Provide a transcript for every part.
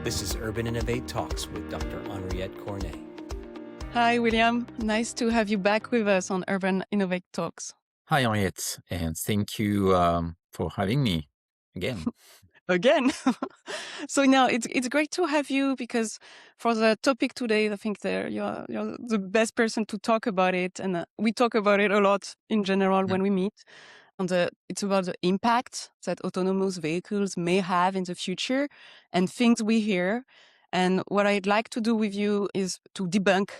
This is Urban Innovate Talks with Dr. Henriette Cornet. Hi, William. Nice to have you back with us on Urban Innovate Talks. Hi, Henriette, and thank you for having me again. Again. So now it's great to have you because for the topic today, I think that you're the best person to talk about it. And we talk about it a lot in general when we meet. It's about the impact that autonomous vehicles may have in the future and things we hear. And what I'd like to do with you is to debunk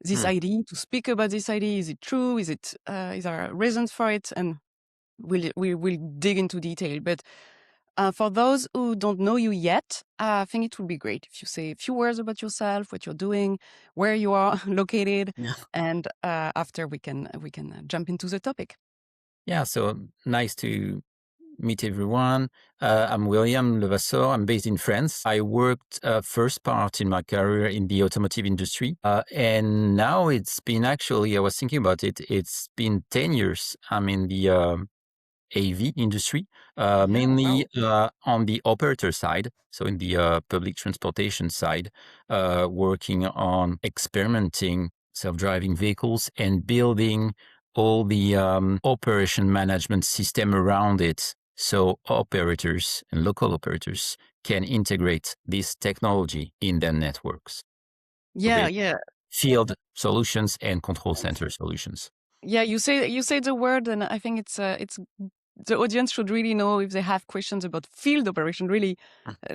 this idea, to speak about this idea. Is it true? Is there reasons for it? And we'll dig into detail. But for those who don't know you yet, I think it would be great if you say a few words about yourself, what you're doing, where you are located, and after we can jump into the topic. Yeah, so nice to meet everyone. I'm William Levassor. I'm based in France. I worked first part in my career in the automotive industry. And now it's been actually, I was thinking about it, it's been 10 years. I'm in the AV industry, mainly on the operator side, so in the public transportation side, working on experimenting self-driving vehicles and building all the operation management system around it, so operators and local operators can integrate this technology in their networks. Yeah. Field solutions and control center solutions. Yeah, you say the word, and I think it's the audience should really know if they have questions about field operation, really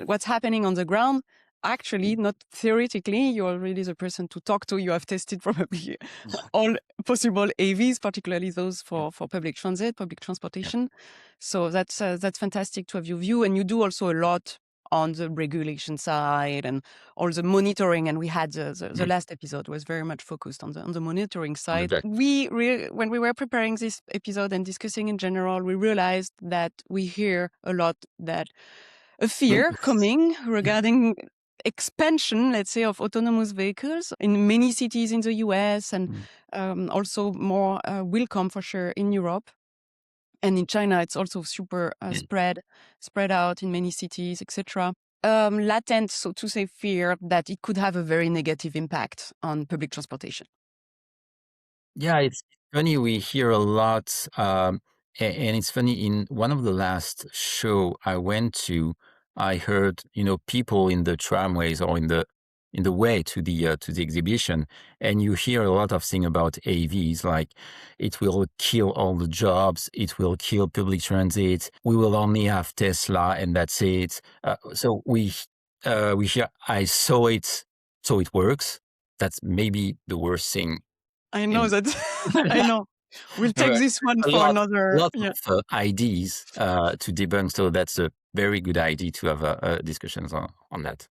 what's happening on the ground. Actually, not theoretically, you're really the person to talk to. You have tested probably all possible AVs, particularly those for public transit, public transportation. So that's fantastic to have your view. And you do also a lot on the regulation side and all the monitoring. And we had the last episode was very much focused on the monitoring side. When we were preparing this episode and discussing in general, we realized that we hear a lot that a fear coming regarding expansion, let's say, of autonomous vehicles in many cities in the US and also more will come for sure in Europe. And in China, it's also super spread out in many cities, etc. Latent, so to say, fear that it could have a very negative impact on public transportation. Yeah, it's funny. We hear a lot, and it's funny. In one of the last show I went to, I heard people in the tramways or in the way to the exhibition, and you hear a lot of things about AVs, like it will kill all the jobs, it will kill public transit, we will only have Tesla, and that's it. So we hear, I saw it, so it works. That's maybe the worst thing. I know that. I know. We'll take this one for another. A lot of ideas to debunk. So that's a very good idea to have discussions on that.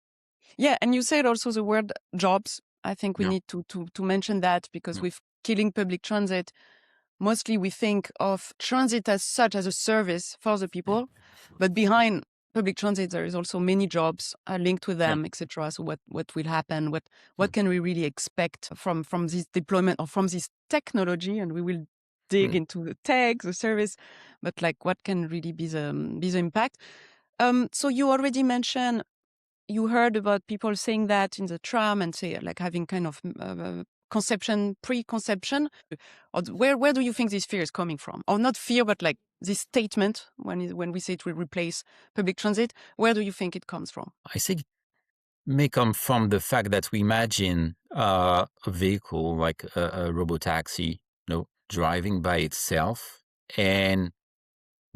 Yeah, and you said also the word jobs. I think we need to mention that because with killing public transit, mostly we think of transit as such as a service for the people, but behind public transit there is also many jobs linked with them, etc. So what will happen? What can we really expect from this deployment or from this technology? And we will dig into the tech, the service, but like what can really be the impact? So you already mentioned. You heard about people saying that in the tram and say like having kind of preconception. Or where do you think this fear is coming from? Or not fear, but like this statement when we say it will replace public transit, where do you think it comes from? I think it may come from the fact that we imagine a vehicle like a robotaxi, driving by itself and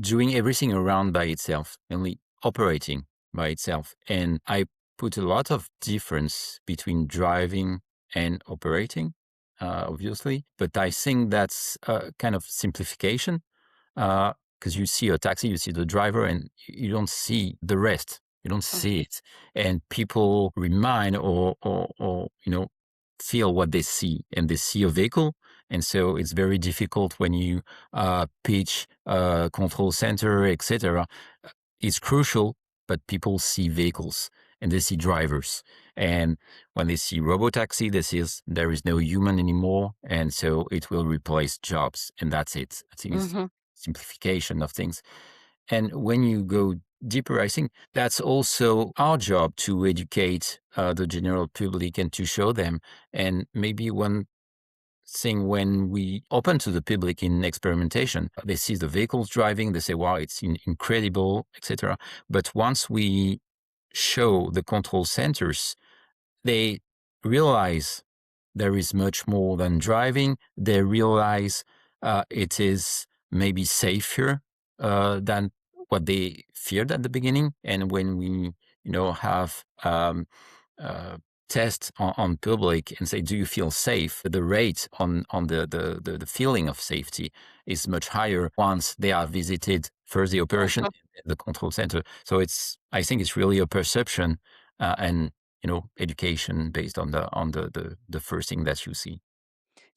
doing everything around by itself, only operating by itself. And I put a lot of difference between driving and operating, obviously. But I think that's a kind of simplification because you see a taxi, you see the driver, and you don't see the rest. You don't see it. And people remind or feel what they see, and they see a vehicle. And so it's very difficult when you pitch a control center, etc. It's crucial, but people see vehicles and they see drivers. And when they see robotaxi, there is no human anymore. And so it will replace jobs. And that's it. I think it's simplification of things. And when you go deeper, I think that's also our job to educate the general public and to show them. And maybe one thing, when we open to the public in experimentation, they see the vehicles driving, they say, wow, it's incredible, etc. But once we show the control centers, they realize there is much more than driving. They realize it is maybe safer than what they feared at the beginning. And when we, have uh, tests on public and say, do you feel safe? The rate on the feeling of safety is much higher once they are visited first the operation, the control center. So I think it's really a perception and education based on the first thing that you see.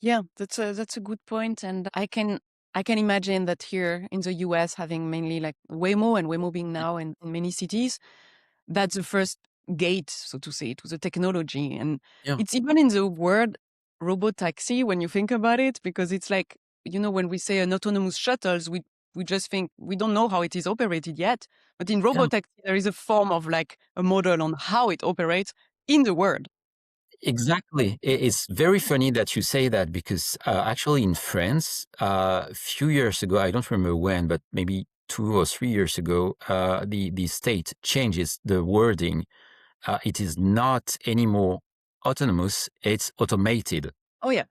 Yeah, that's a good point, and I can imagine that here in the US, having mainly like Waymo and Waymo being now in many cities, that's the first gate, so to say, to the technology, and Yeah. it's even in the word robotaxi when you think about it, because it's like, when we say an autonomous shuttles, we just think we don't know how it is operated yet, but in Yeah. robotaxi there is a form of like a model on how it operates in the word. Exactly. It's very funny that you say that, because actually in France, a few years ago, I don't remember when, but maybe 2 or 3 years ago, the state changes the wording. It is not anymore autonomous, it's automated. Oh yeah.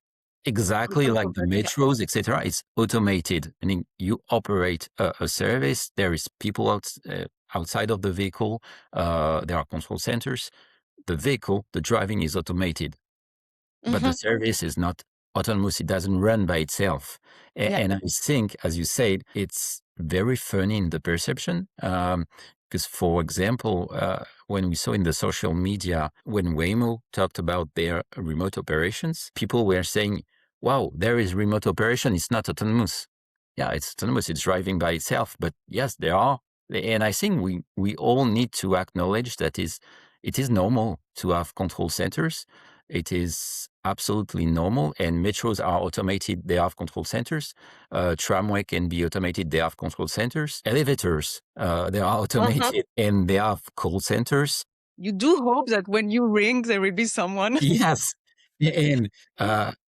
Exactly like the Yeah. metros, etc. It's automated, meaning you operate a service. There is people outside of the vehicle. There are control centers. The vehicle, the driving is automated, but the Mhm. service is not autonomous. It doesn't run by itself. Yeah. And I think, as you said, it's very funny in the perception. Because, for example, when we saw in the social media, when Waymo talked about their remote operations, people were saying, wow, there is remote operation. It's not autonomous. Yeah, it's autonomous. It's driving by itself. But yes, there are. And I think we all need to acknowledge that it is normal to have control centers. It is absolutely normal, and metros are automated. They have control centers. Tramway can be automated. They have control centers. Elevators, they are Mhm. automated and they have call centers. You do hope that when you ring, there will be someone. Yes. And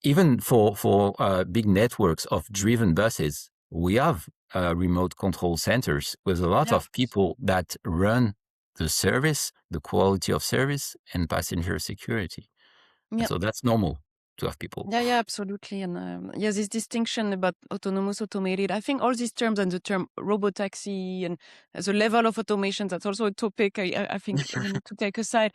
even for big networks of driven buses, we have remote control centers with a lot Yeah. of people that run the service, the quality of service, and passenger security. Yeah. So that's normal to have people. Yeah, absolutely. And yeah, this distinction about autonomous, automated, I think all these terms and the term robotaxi and the level of automation, that's also a topic I think we need to take aside.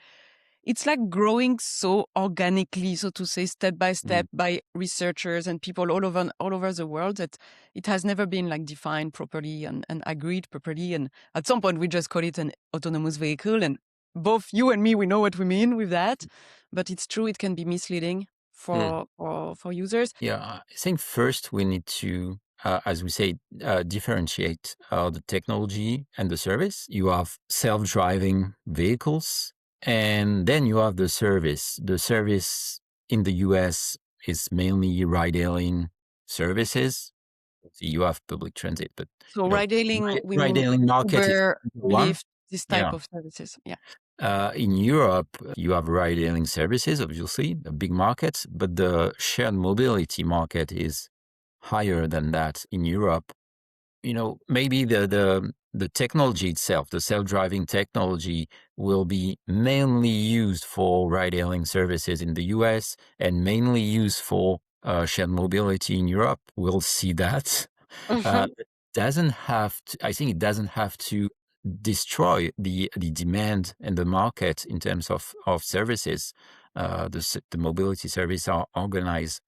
It's like growing so organically, so to say, step by step by researchers and people all over the world, that it has never been like defined properly and agreed properly. And at some point we just call it an autonomous vehicle. And both you and me, we know what we mean with that. But it's true, it can be misleading for users. Yeah, I think first we need to, as we say, differentiate the technology and the service. You have self-driving vehicles, and then you have the service. The service in the US is mainly ride-hailing services. You have public transit, but So ride-hailing, we mean ride-hailing market is Uber, one. Lyft, this type Yeah. of services. Yeah. In Europe, you have ride-hailing services, obviously, a big market, but the shared mobility market is higher than that in Europe. Maybe the technology itself, the self-driving technology, will be mainly used for ride-hailing services in the US and mainly used for shared mobility in Europe. We'll see that. It doesn't have to, I think it doesn't have to destroy the demand and the market in terms of services. The mobility services are organized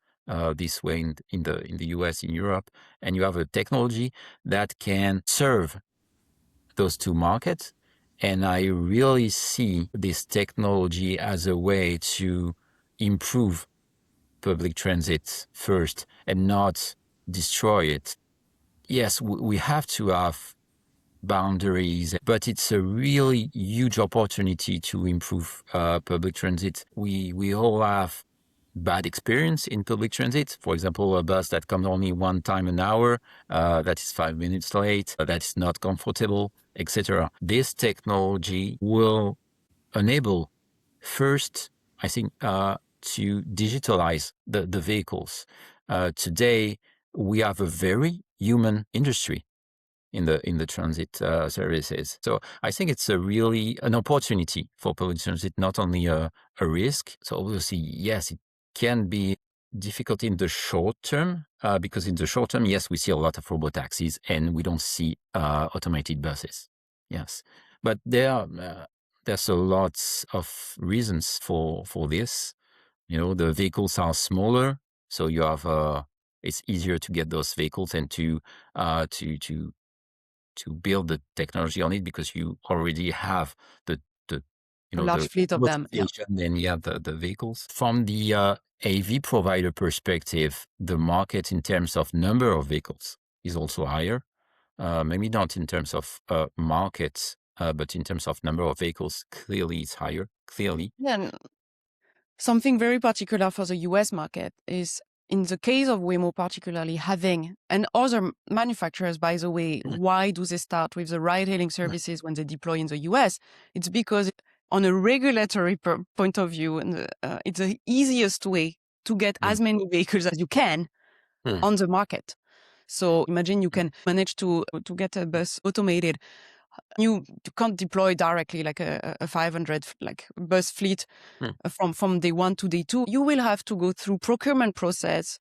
this way in the US, in Europe, and you have a technology that can serve those two markets. And I really see this technology as a way to improve public transit first and not destroy it. Yes, we have to have boundaries, but it's a really huge opportunity to improve public transit. We all have bad experience in public transit. For example, a bus that comes only one time an hour, that is 5 minutes late, that is not comfortable, etc. This technology will enable first, I think, to digitalize the vehicles. Today, we have a very human industry in the transit services. So I think it's really an opportunity for public transit, not only a risk. So obviously, yes, it can be difficult in the short term, because in the short term, yes, we see a lot of robotaxis and we don't see automated buses. Yes, but there's a lot of reasons for this. The vehicles are smaller, so you have it's easier to get those vehicles and to build the technology on it, because you already have the A large the fleet of them. Yeah. motivation, and you have the vehicles. From the AV provider perspective, the market in terms of number of vehicles is also higher. Maybe not in terms of markets, but in terms of number of vehicles, clearly it's higher. Clearly. Yeah, and something very particular for the US market is, in the case of Waymo particularly, having, and other manufacturers, by the way, why do they start with the ride-hailing services when they deploy in the US? It's because on a regulatory point of view, it's the easiest way to get as many vehicles as you can on the market. So imagine you can manage to get a bus automated. You can't deploy directly like a 500 like bus fleet from day one to day two. You will have to go through procurement process,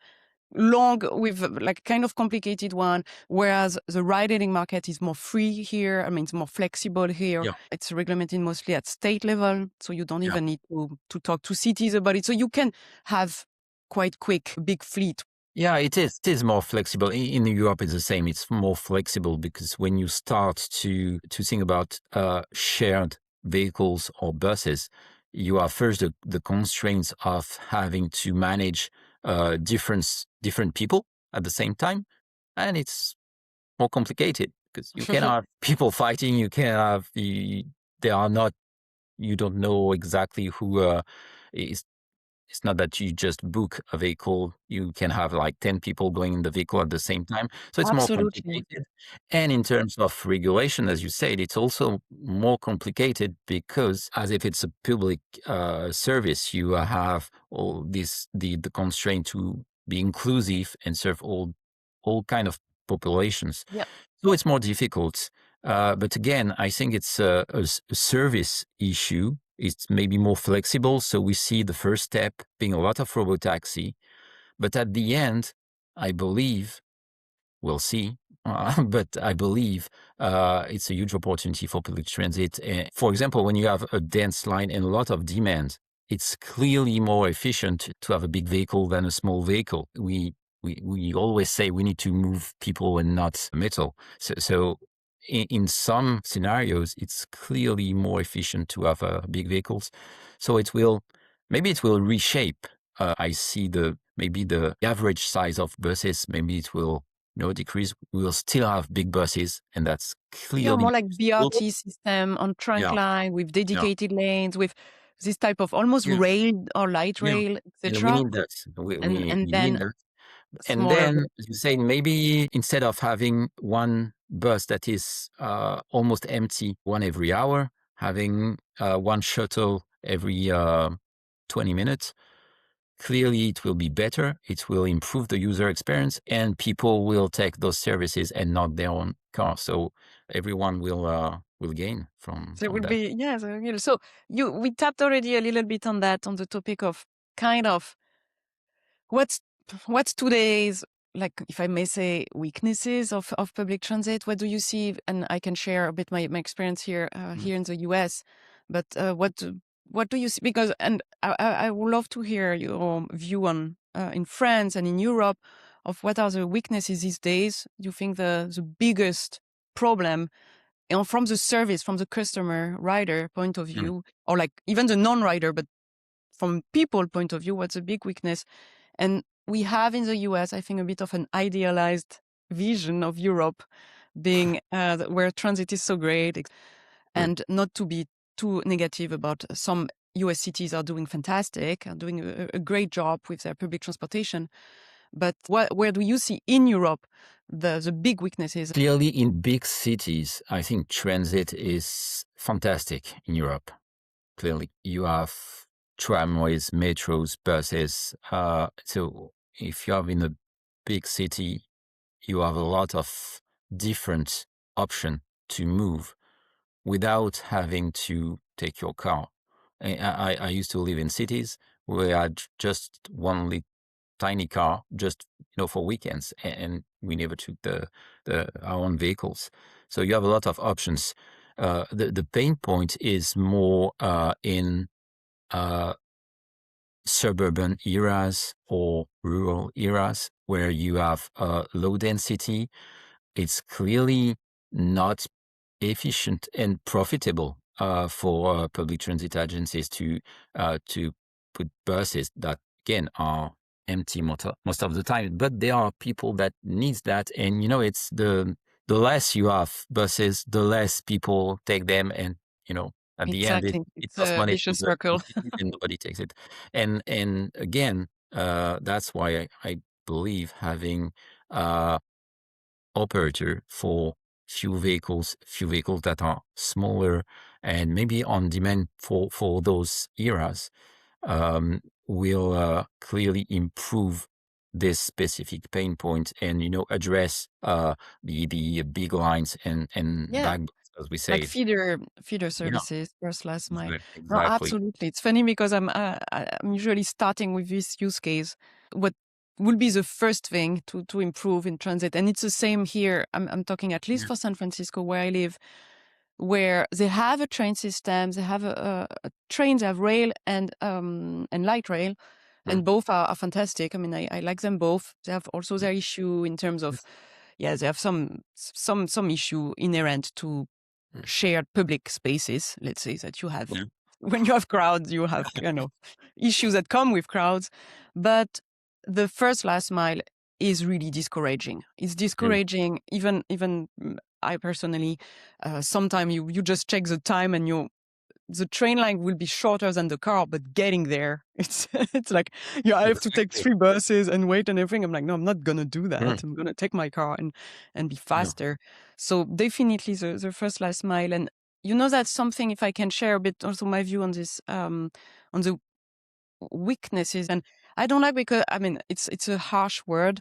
long with like kind of complicated one, whereas the ride-hailing market is more free here. I mean, it's more flexible here. Yeah. It's regulated mostly at state level, so you don't even need to talk to cities about it. So you can have quite quick big fleet. Yeah, it is. It is more flexible. In Europe, it's the same. It's more flexible because when you start to think about shared vehicles or buses, you have first the constraints of having to manage different people at the same time, and it's more complicated because you can have people fighting. You can have they are not. You don't know exactly who is. It's not that you just book a vehicle. You can have like 10 people going in the vehicle at the same time. So it's more Absolutely. complicated. And in terms of regulation, as you said, it's also more complicated because as if it's a public service, you have all this, the constraint to be inclusive and serve all kind of populations. Yeah. So it's more difficult. But again, I think it's a service issue. It's maybe more flexible. So we see the first step being a lot of robotaxi. But at the end, I believe, we'll see, but I believe it's a huge opportunity for public transit. For example, when you have a dense line and a lot of demand, it's clearly more efficient to have a big vehicle than a small vehicle. We always say we need to move people and not metal. So in some scenarios, it's clearly more efficient to have big vehicles. So maybe it will reshape. I see maybe the average size of buses, maybe it will decrease. We will still have big buses, and that's clearly more like BRT system on trunk line with dedicated lanes, with this type of almost rail or light rail, etc. We need that. We then need that. And then, as you say, maybe instead of having one bus that is almost empty, one every hour, having one shuttle every 20 minutes, clearly it will be better. It will improve the user experience, and people will take those services and not their own car. So everyone will gain from So it would that. be, so we tapped already a little bit on that, on the topic of kind of what's today's, like, if I may say, weaknesses of public transit. What do you see? And I can share a bit my experience here here in the US. But what do you see? Because, and I would love to hear your view on in France and in Europe of what are the weaknesses these days. You think the biggest problem, from the service, from the customer rider point of view, or like even the non-rider, but from people point of view, what's a big weakness? And we have in the US, I think, a bit of an idealized vision of Europe being where transit is so great, and not to be too negative about some US cities are doing fantastic, are doing a great job with their public transportation. But where do you see in Europe the big weaknesses? Clearly, in big cities, I think transit is fantastic in Europe. Clearly, you have tramways, metros, buses. So if you are in a big city, you have a lot of different options to move without having to take your car. I used to live in cities where I had just one tiny car, just for weekends, and we never took our own vehicles. So you have a lot of options. The pain point is more in suburban areas or rural areas where you have low density. It's clearly not efficient and profitable for public transit agencies to put buses that again are empty most of the time. But there are people that needs that, and it's the less you have buses, the less people take them, and at the end Exactly. it It's costs a money to vicious the circle. city and nobody takes it. And again, that's why I believe having operator for few vehicles that are smaller and maybe on demand for those eras will clearly improve this specific pain point and address the big lines and Yeah. backbones, as we Like said. feeder Yeah, services, first last mile. No, exactly. absolutely. It's funny because I'm usually starting with this use case. What will be the first thing to improve in transit? And it's the same here. I'm talking at least Yeah. for San Francisco, where I live, where they have a train system, they have a train, they have rail and light rail, Mm. and both are fantastic. I mean, I like them both. They have also their issue in terms of, Yes. yeah, they have some issue inherent to Mm. shared public spaces. Let's say that you have, Yeah. when you have crowds, you have issues that come with crowds. But the first last mile is really discouraging. It's Really. discouraging. Even I personally, sometimes you just check the time and the train line will be shorter than the car, but getting there, it's like, I have to take Exactly. 3 buses and wait and everything. I'm like, no, I'm not gonna do Mm. that. I'm gonna take my car and be Yeah. faster. So definitely the first last mile. And that's something, if I can share a bit also my view on this, on the weaknesses. And I don't like, because I mean it's a harsh word,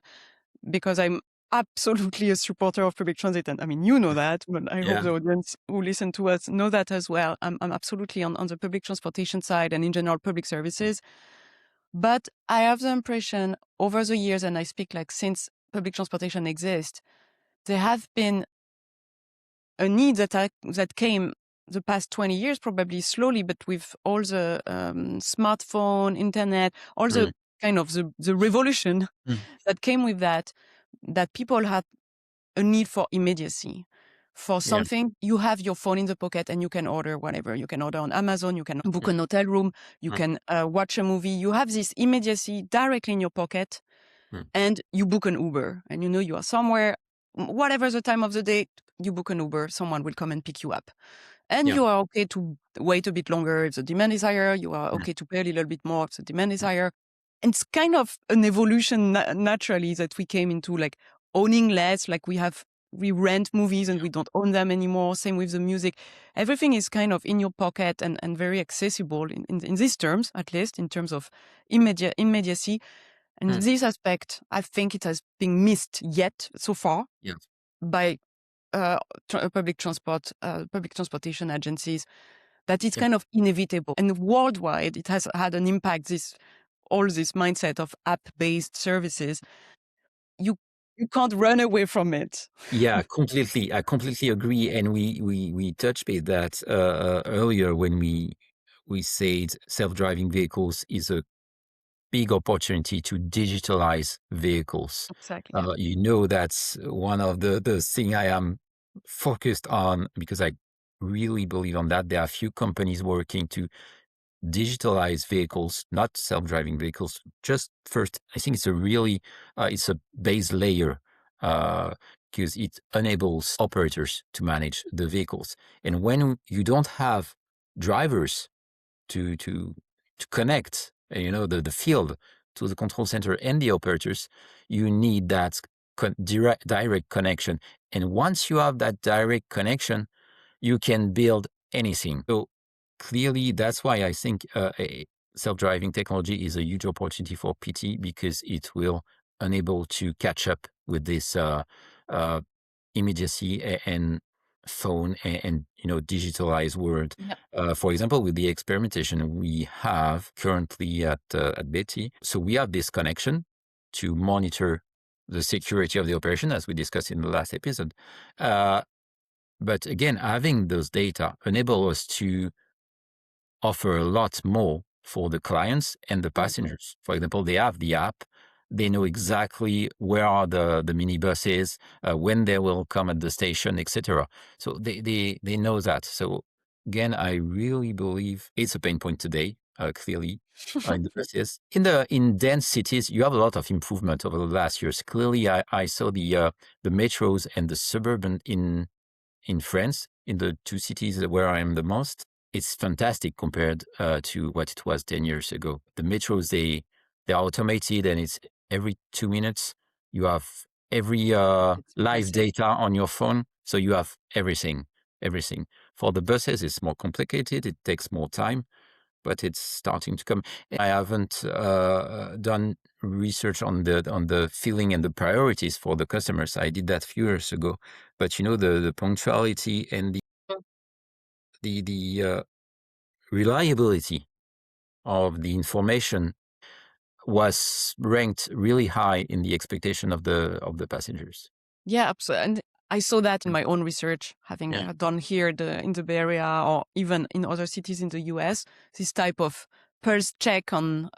because I'm absolutely a supporter of public transit. And I mean, that, but I hope Yeah. the audience who listen to us know that as well. I'm absolutely on the public transportation side and in general public services. But I have the impression over the years, and I speak like since public transportation exists, there have been a need that came the past 20 years, probably slowly, but with all the smartphone, internet, all the Mm. kind of the revolution Mm. that came with that people had a need for immediacy. For Yeah. something, you have your phone in the pocket and you can order whatever. You can order on Amazon, you can book Mm. an hotel room, you Mm. can watch a movie. You have this immediacy directly in your pocket, Mm. and you book an Uber. And you are somewhere, whatever the time of the day, you book an Uber, someone will come and pick you up. And Yeah. you are okay to wait a bit longer if the demand is higher. You are Mm. okay to pay a little bit more if the demand is Mm. higher. And it's kind of an evolution naturally that we came into, like owning less, like we rent movies and we don't own them anymore. Same with the music. Everything is kind of in your pocket and very accessible in these terms, at least in terms of immediacy. And Mm. this aspect, I think it has been missed yet so far Yeah. by public transportation agencies, that it's Yeah. kind of inevitable. And worldwide, it has had an impact, all this mindset of app-based services. You can't run away from it. Yeah, completely. I completely agree. And we touched base that earlier when we said self-driving vehicles is a big opportunity to digitalize vehicles. Exactly. Yeah. That's one of the thing I am focused on, because I really believe on that. There are a few companies working to digitalize vehicles, not self-driving vehicles. Just first, I think it's a base layer, because it enables operators to manage the vehicles. And when you don't have drivers to connect, the field to the control center and the operators, you need that direct connection. And once you have that direct connection, you can build anything. So clearly, that's why I think a self-driving technology is a huge opportunity for PT, because it will enable to catch up with this immediacy and phone and digitalized world. Yeah. For example, with the experimentation we have currently at beti, so we have this connection to monitor the security of the operation, as we discussed in the last episode. But again, having those data enable us to offer a lot more for the clients and the passengers. For example, they have the app. They know exactly where are the minibuses, when they will come at the station, etc. So they know that. So again, I really believe it's a pain point today. Clearly, in the buses. In dense cities, you have a lot of improvement over the last years. Clearly, I saw the metros and the suburban in France, in the two cities where I am the most. It's fantastic compared to what it was 10 years ago. The metros, they're automated, and it's every 2 minutes. You have every It's live impressive. data on your phone. So you have everything. For the buses, it's more complicated. It takes more time, but it's starting to come. I haven't done research on the feeling and the priorities for the customers. I did that a few years ago, but the punctuality and the reliability of the information was ranked really high in the expectation of the passengers. Yeah, absolutely. And I saw that in my own research, having Yeah. done here in the Bay Area or even in other cities in the US, this type of pulse check on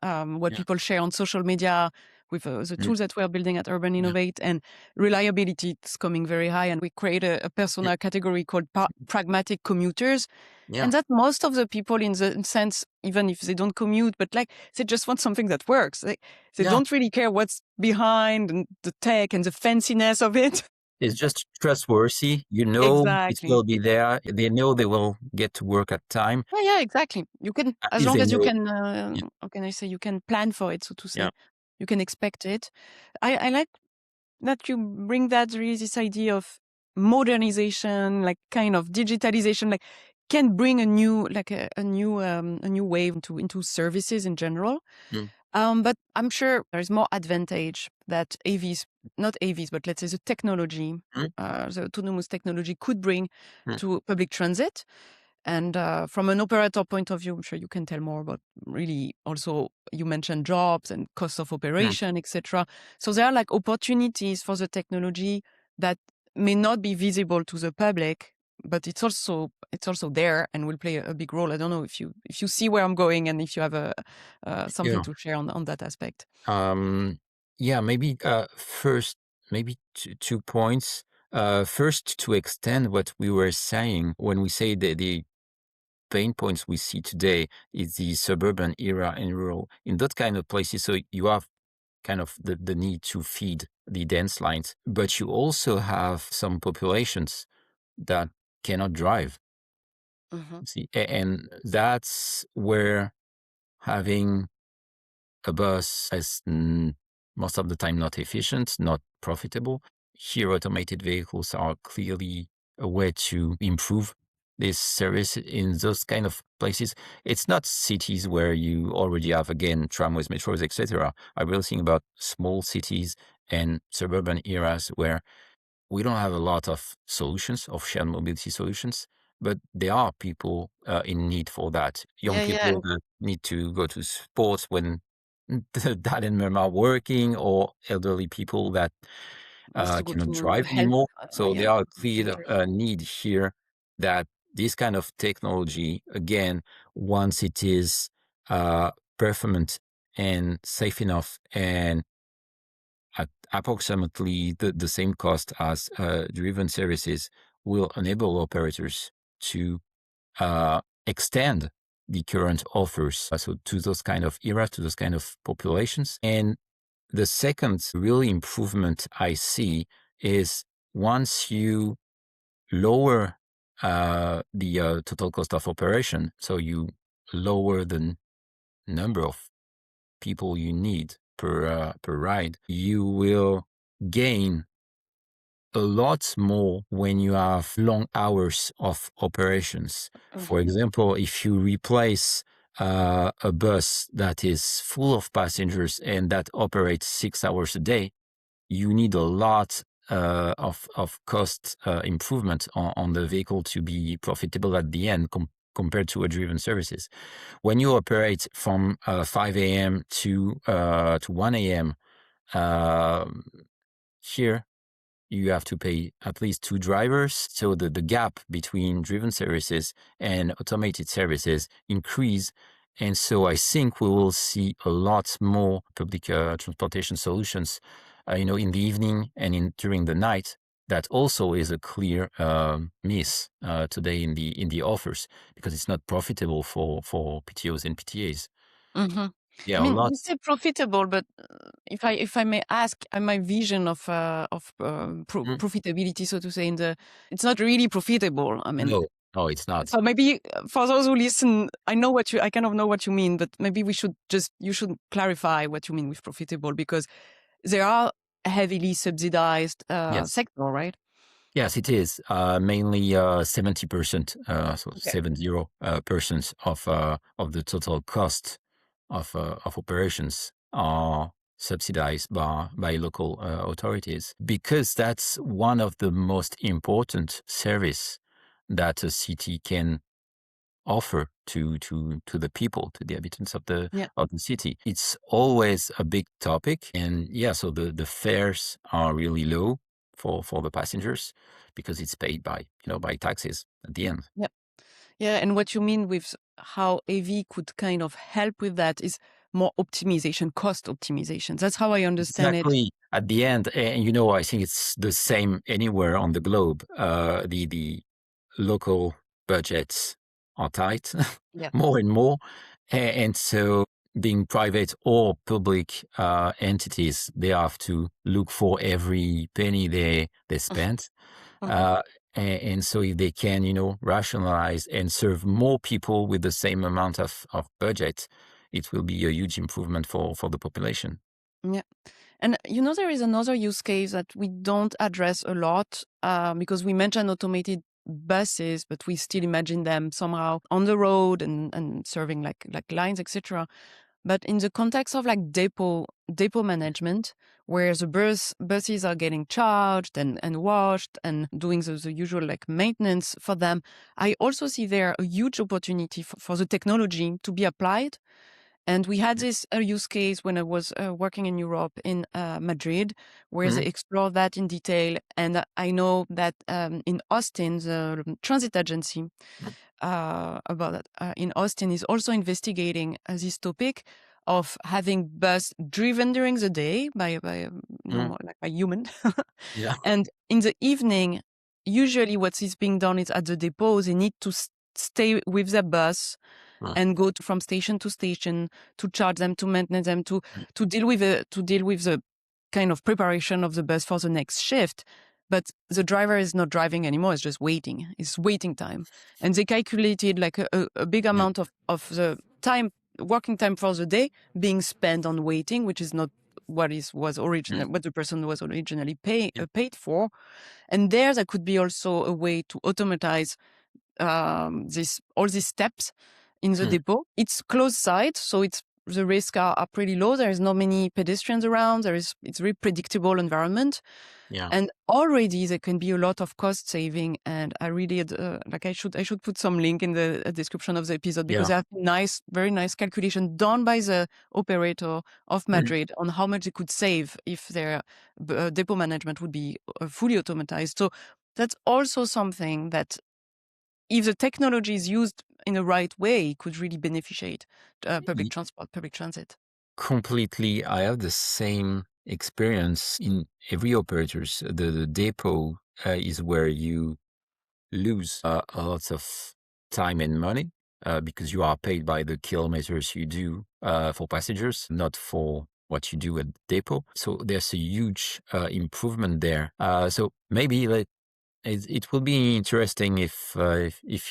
what Yeah. people share on social media with the tools that we're building at Urban Innovate, and reliability is coming very high. And we create a persona category called pragmatic commuters. Yeah. And that most of the people, in the sense, even if they don't commute, but like they just want something that works. They Yeah. don't really care what's behind and the tech and the fanciness of it. It's just trustworthy. It Exactly. will be there. They know they will get to work at time. Yeah, exactly. You can, At as least long they as you know. can, Yeah. how can I say, you can plan for it, so to say. Yeah. You can expect it. I like that you bring that, really, this idea of modernization, like kind of digitalization, like can bring a new, like a new wave into services in general. But I'm sure there is more advantage that AVs, not AVs, but let's say the technology, the autonomous technology could bring to public transit. And from an operator point of view, I'm sure you can tell more about, really, also you mentioned jobs and cost of operation, etc. So there are like opportunities for the technology that may not be visible to the public, but it's also there and will play a big role. I don't know if you see where I'm going, and if you have something Yeah. to share on that aspect. Yeah, maybe first, maybe two points. First, to extend what we were saying, when we say the pain points we see today is the suburban era and rural, in that kind of places. So you have kind of the need to feed the dense lines, but you also have some populations that cannot drive. See, and that's where having a bus is most of the time not efficient, not profitable. Here, automated vehicles are clearly a way to improve this service in those kind of places. It's not cities where you already have, again, tramways, metros, etc. I will think about small cities and suburban areas where we don't have a lot of solutions, of shared mobility solutions, but there are people in need for that. Young Yeah, yeah. people that need to go to sports when dad and mom are working, or elderly people that Wants to go cannot to drive health. anymore. So Yeah, there are clear centers. need here that this kind of technology, again, once it is performant and safe enough and at approximately the same cost as driven services, will enable operators to extend the current offers, so to those kind of eras, to those kind of populations. And the second real improvement I see is once you lower the total cost of operation, so you lower the number of people you need per ride, you will gain a lot more when you have long hours of operations. For example, if you replace a bus that is full of passengers and that operates 6 hours a day, you need a lot of cost improvement on the vehicle to be profitable at the end compared to a driven services. When you operate from 5 a.m. to 1 a.m., here you have to pay at least 2 drivers. So the gap between driven services and automated services increase. And so I think we will see a lot more public transportation solutions, in the evening and during the night. That also is a clear miss today in the offers, because it's not profitable for PTOs and PTAs. Mm-hmm. Yeah, I a mean, lot. you say profitable, but if I may ask, my vision of Mm. profitability, so to say, it's not really profitable. I mean, No, it's not. so maybe for those who listen, I kind of know what you mean, but maybe you should clarify what you mean with profitable, because they are a heavily subsidized Yes. sector, right? Yes, it is mainly 70%, so Okay. 70% of the total cost of operations are subsidized by local authorities, because that's one of the most important service that a city can offer to the people, to the inhabitants of the Yeah. city. It's always a big topic, and so the fares are really low for the passengers, because it's paid by taxes at the end. Yeah. Yeah. And what you mean with how AV could kind of help with that is more optimization, cost optimization. That's how I understand it. Exactly. At the end, and I think it's the same anywhere on the globe. The local budgets are tight Yeah. more and more, and so being private or public entities, they have to look for every penny they spend. Mhm. Uh, and so if they can, rationalize and serve more people with the same amount of budget, it will be a huge improvement for the population. Yeah. And there is another use case that we don't address a lot, because we mentioned automated buses, but we still imagine them somehow on the road and serving like lines, etc. But in the context of like depot management, where the buses are getting charged and washed and doing the usual like maintenance for them, I also see there a huge opportunity for the technology to be applied. And we had this use case when I was working in Europe in Madrid, where they Mhm. explored that in detail. And I know that in Austin, the transit agency about that in Austin is also investigating this topic of having bus driven during the day by Mm. normal, like by human, Yeah. and in the evening, usually what is being done is at the depot they need to stay with the bus Mm. and go from station to station to charge them, to maintain them, to deal with the kind of preparation of the bus for the next shift. But the driver is not driving anymore; it's just waiting. It's waiting time, and they calculated like a big Yeah. amount of the time, working time for the day, being spent on waiting, which is not what what the person was originally Yeah. paid for. And there could be also a way to automatize all these steps in the Mm. depot. It's closed site, so the risks are pretty low. There is not many pedestrians around. It's very predictable environment, Yeah. and already there can be a lot of cost saving. And I really I should put some link in the description of the episode, because Yeah. they have very nice calculation done by the operator of Mm. Madrid on how much they could save if their depot management would be fully automatized. So that's also something that, if the technology is used in the right way, could really beneficiate public transport, public transit. Completely. I have the same experience in every operators. The depot is where you lose a lot of time and money, because you are paid by the kilometers you do for passengers, not for what you do at the depot. So there's a huge improvement there. So maybe it will be interesting if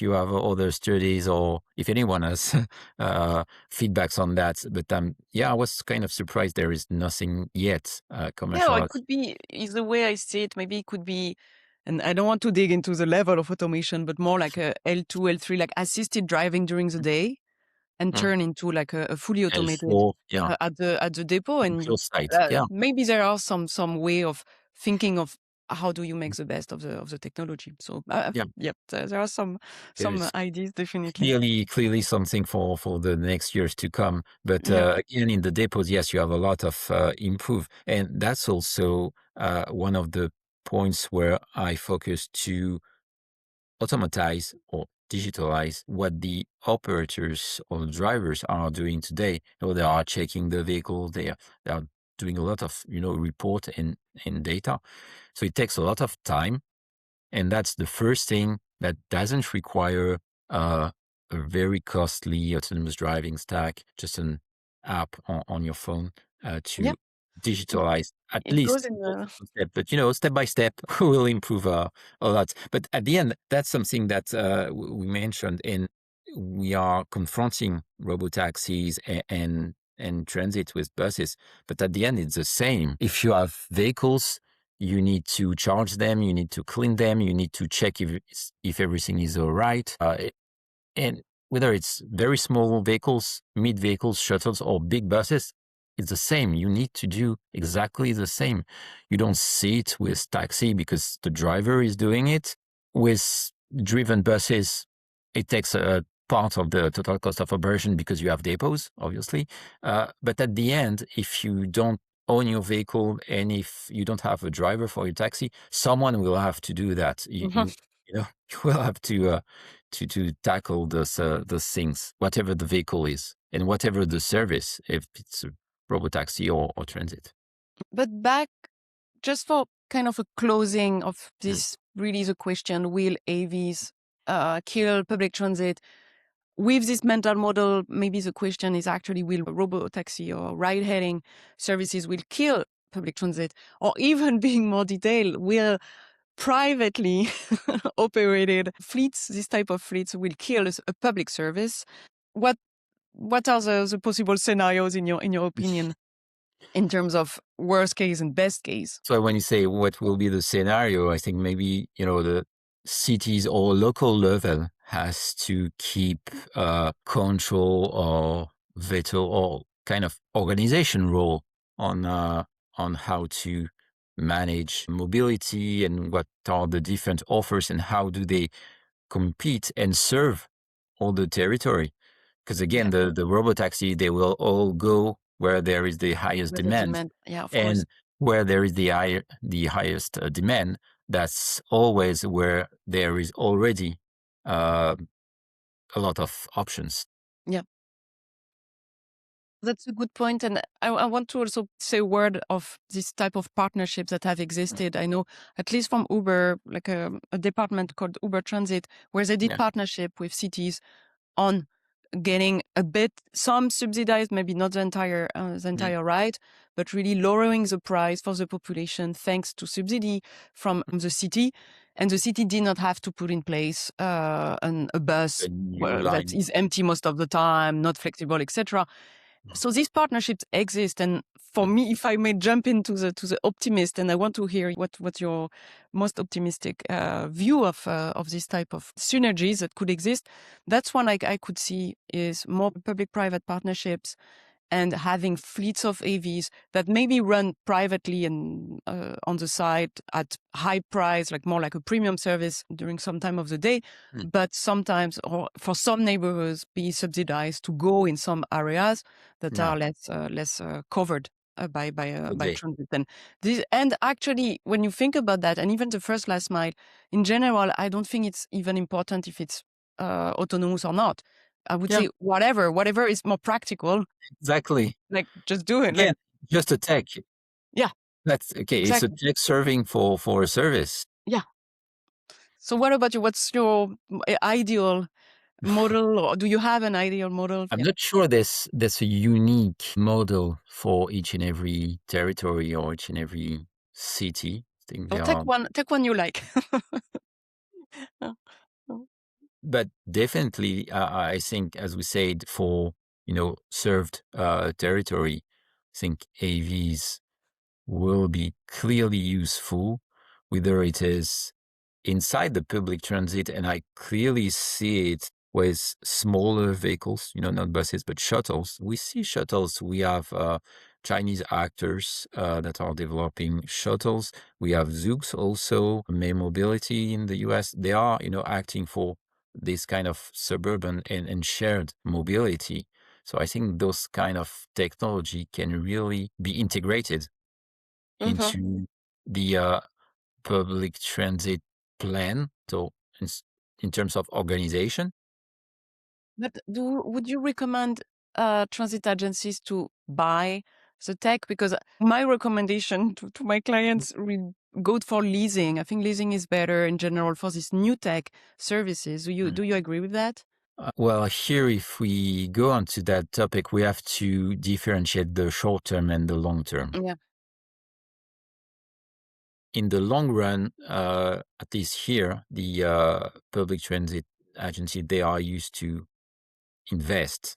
you have other studies or if anyone has feedbacks on that. But yeah, I was kind of surprised there is nothing yet Yeah, or it commercialized. could be, is the way I see it, maybe it could be, and I don't want to dig into the level of automation, but more like a L2, L3, like assisted driving during the day and Mm. turn into like a fully automated L4, yeah, at the depot. on And your site, yeah, maybe there are some way of thinking of how do you make the best of the technology. So yeah. yep, there are some There's ideas definitely. clearly something for the next years to come. But Yeah, again, in the depots, yes, you have a lot of improve, and that's also one of the points where I focus to automatize or digitalize what the operators or drivers are doing today. They are checking the vehicle, they are doing a lot of report and data. So it takes a lot of time, and that's the first thing that doesn't require a very costly autonomous driving stack, just an app on your phone yeah, to digitalize at it goes least in one step. But step by step will improve a lot. But at the end, that's something that we mentioned, and we are confronting robotaxis and transit with buses. But at the end, it's the same. If you have vehicles, you need to charge them, you need to clean them, you need to check if everything is all right. And whether it's very small vehicles, mid vehicles, shuttles, or big buses, it's the same. You need to do exactly the same. You don't see it with taxi because the driver is doing it. With driven buses, it takes a part of the total cost of operation because you have depots, obviously. But at the end, if you don't own your vehicle and if you don't have a driver for your taxi, someone will have to do that. You will have to tackle those things, whatever the vehicle is and whatever the service, if it's a robotaxi or transit. But back, just for kind of a closing of Mm. this, really the question: will AVs kill public transit? With this mental model, maybe the question is actually, will robotaxi or ride-hailing services will kill public transit? Or even being more detailed, will privately operated fleets, this type of fleets, will kill a public service? What are the possible scenarios in your opinion, in terms of worst case and best case? So when you say what will be the scenario, I think maybe, the cities or local level has to keep control or veto or kind of organization role on how to manage mobility and what are the different offers and how do they compete and serve all the territory. Because Yeah, again, the robotaxi, they will all go where there is the highest with the demand, demand. Yeah, of course. and where there is the highest demand, that's always where there is already uh, a lot of options. Yeah. That's a good point. And I want to also say a word of this type of partnerships that have existed. I know, at least from Uber, like a department called Uber Transit, where they did Yeah. partnership with cities on getting a bit, some subsidized, maybe not the entire ride, but really lowering the price for the population thanks to subsidy from the city. And the city did not have to put in place a bus A new that line. is empty most of the time, not flexible, etc. So these partnerships exist, and for me, if I may jump into the optimist, and I want to hear what's your most optimistic view of this type of synergies that could exist. That's one I could see is more public-private partnerships and having fleets of AVs that maybe run privately and on the side at high price, like more like a premium service during some time of the day, Mm. but sometimes, or for some neighborhoods, be subsidized to go in some areas that Yeah. are less covered by Okay. transit. And actually, when you think about that, and even the first last mile in general, I don't think it's even important if it's autonomous or not. I would Yeah, say whatever is more practical, exactly. like just do it. Like, Again, just a tech. yeah, That's okay. It's a exactly. tech serving for a service. Yeah. So what about you? What's your ideal model, or do you have an ideal model? I'm Yeah. not sure there's a unique model for each and every territory or each and every city. think Oh, they are. take one you like. Uh, uh, But definitely, I think, as we said, for served territory, I think AVs will be clearly useful, whether it is inside the public transit, and I clearly see it with smaller vehicles, not buses, but shuttles. We see shuttles. We have Chinese actors that are developing shuttles. We have Zoox also, May Mobility in the US. They are, acting for this kind of suburban and shared mobility. So I think those kind of technology can really be integrated mhm. into the public transit plan. So in terms of organization, But would you recommend transit agencies to buy the tech? Because my recommendation to my clients will go for leasing. I think leasing is better in general for these new tech services. Do you agree with that? well, here, if we go on to that topic, we have to differentiate the short term and the long term. Yeah. In the long run, at least here, the public transit agency, they are used to invest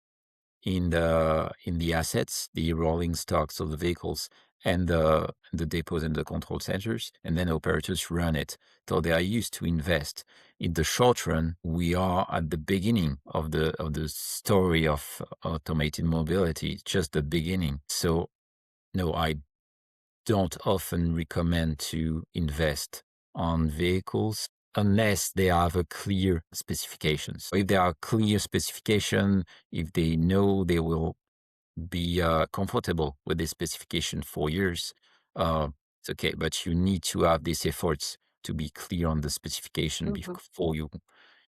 in the assets, the rolling stocks of the vehicles, and the depots and the control centers, and then operators run it. So they are used to invest. In the short run, we are at the beginning of the story of automated mobility, just the beginning. So no, I don't often recommend to invest on vehicles unless they have a clear specifications. If there are clear specification, if they know they will be comfortable with this specification for years, uh, it's okay. But you need to have these efforts to be clear on the specification Mhm. before you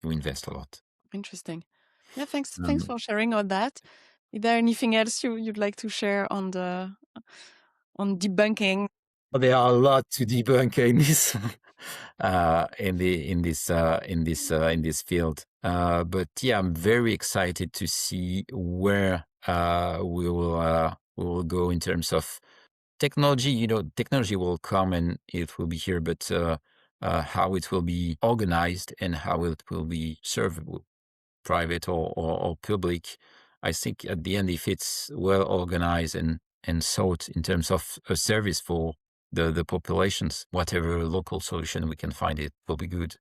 invest a lot. Interesting. Yeah, thanks Um, for sharing all that. Is there anything else you'd like to share on debunking? there are a lot to debunk in this in this field. But yeah, I'm very excited to see where we will go in terms of technology. Technology will come and it will be here, but how it will be organized and how it will be served, private or public, I think at the end, if it's well organized and sought in terms of a service for the populations, whatever local solution we can find, it will be good.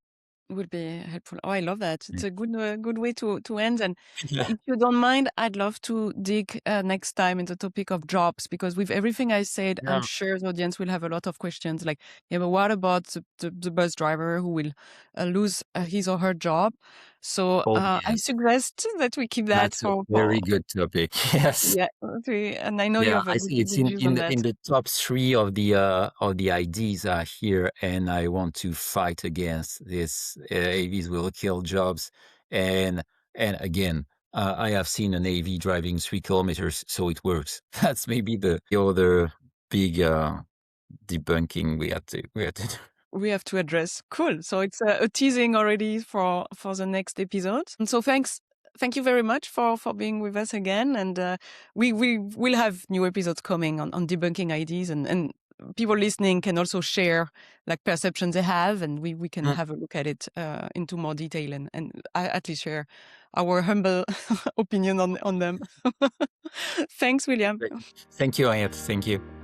Would be helpful. Oh, I love that. It's Mm. a good way to end. And Yeah. if you don't mind, I'd love to dig next time in the topic of jobs, because with everything I said, I'm Yeah. sure the audience will have a lot of questions. Like, yeah, but what about the bus driver who will lose his or her job? So Oh, I yeah. suggest that we keep that That's a very good topic. Yes. yeah. And I know you Yeah, have I good, think it's good in views in on the that. in the top three of the ideas are here, and I want to fight against this. AVs will kill jobs, and again, I have seen an AV driving 3 kilometers, so it works. That's maybe the other big debunking we had to do. We have to address. Cool. So it's a teasing already for the next episode. And so thank you very much for being with us again. And we will have new episodes coming on debunking ideas, and people listening can also share like perceptions they have, and we can Mm. have a look at it into more detail, and at least share our humble opinion on them. Thanks, William. Great. Thank you, Ayat. Thank you.